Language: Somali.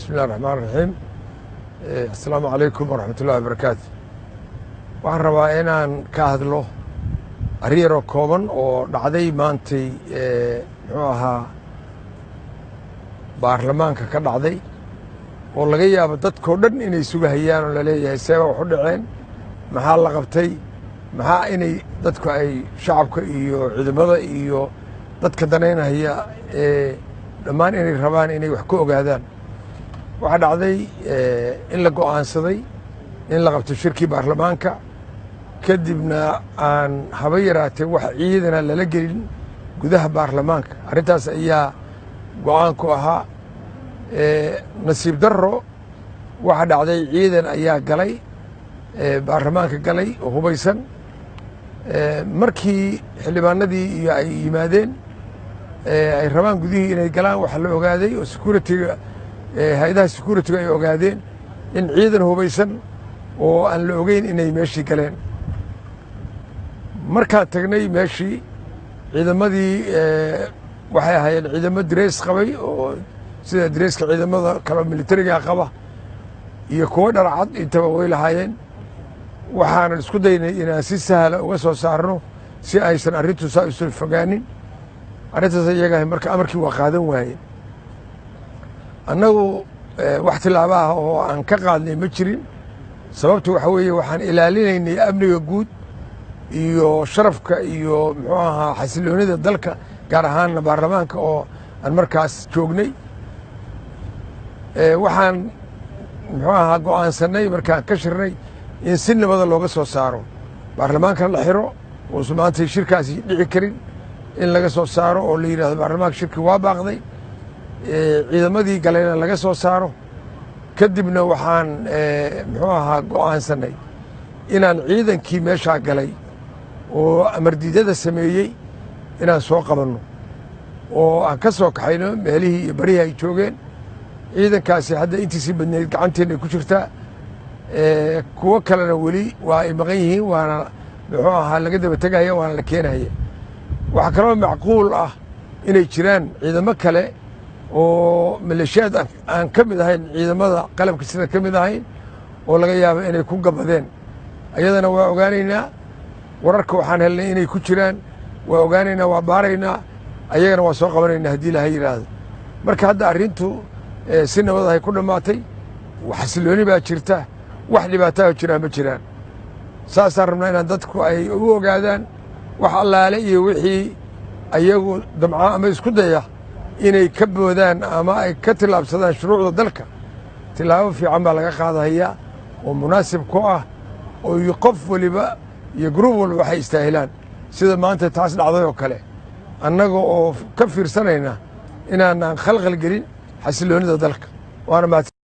بسم الله الرحمن الرحيم. السلام عليكم ورحمة الله وبركاته. waxaan rabaa inaan ka hadlo arrin yar oo kooban oo dhacday maantay muxuu ahaa baarlamaanka ka dhacday oo laga yaabo dadkoo dhan inay sugahayaan oo la leeyahay seeba wax u dhaceen maxaa la qabtay maxaa inay dadku ay shacabka iyo ciidamada iyo dadka danaynaya dhammaan inay rabaan inay wax ka ogaadaan. waxaa dhacday in la go'aansaday in la qabto shirkii baarlamaanka kadibna aan haba yaraatee wax ciidana lala gelin gudaha baarlamaanka. arrintaas ayaa go'aan ku ahaa. nasiib darro waxaa dhacday ciidan ayaa galay baarlamaanka galay oo hubaysan. markii xildhibaanadii iyo ay yimaadeen ay rabaan gudihii inay galaan waxaa la ogaaday oo security-ga hay-adaha security-ga ay ogaadeen in ciidan hubaysan oo aan la ogeyn inay meeshii galeen. markaan tagnay meeshii ciidamadii waxay ahaayeen ciidamo darees qabay oo sida dareeska ciidamada kale militariga qaba iyo kuwo dharcad intaba way lahaayeen. waxaanan isku daynay inaan si sahla uga soo saarno si aysan arrintu saa isu fogaanin. arrintaas iyaga marka amarkii waa qaadan waayeen. annagu wax tilaabo ah oo aan ka qaadnay ma jirin. sababtu waxa weeye waxaan ilaalinaynay amniga guud iyo sharafka iyo muxuu ahaa xasiloonida dalka gaar ahaanna baarlamaanka oo aan markaas joognay. waxaan muxuu ahaa go'aansanay markaan ka shirnay in si nabada looga soo saaro baarlamaankan la xiro uusan maanta shirkaasi dhici karin in laga soo saaro oo la yidhahdo baarlamaanka shirkii waa baaqday. ciidamadii galayna laga soo saaro. kadibna waxaan muxuu ahaa go'aansanay inaan ciidankii meeshaa galay oo amardiidada sameeyey inaan soo qabanno oo aan ka soo kaxayno meelihii iyo barihii ay joogeen. ciidankaasi hadda intiisii badneyd gacanteenay ku jirtaa. kuwo kalena weli waa ay maqan yihiin waana muxuu ahaa laga daba tegaya waana la keenaya. waxaa kaloo macquul ah inay jiraan ciidamo kale oo maleeshiyaad aan ka mid ahayn ciidamada qalabka sida ka mid ahayn oo laga yaabo inay ku gabadeen. ayadana waa ogaanaynaa. wararka waxaan helnay inay ku jiraan waa ogaanaynaa waa baaraynaa. ayagana waa soo qabanaynaa haddii ilaha yidhaahdo. marka hadda arrintu si nabad ahay ku dhammaatay. xasilooni baa jirta. wax dhibaataha jiraan ma jiraan. saasaan rabnaa inaan dadku ay u ogaadaan wax allaale iyo wixii ayagu damca ama isku daya inay ka boodaan ama ay ka tillaabsadaan shuruucda dalka. tillaabo fiican baa laga qaadahayaa oo munaasib ku ah oo qof waliba iyo gruub walba waxay istaahilaan sida maanta taas dhacday oo kale annaga oo ka fiirsanayna inaanaan khalkhal gelin xasiloonida dalka. waana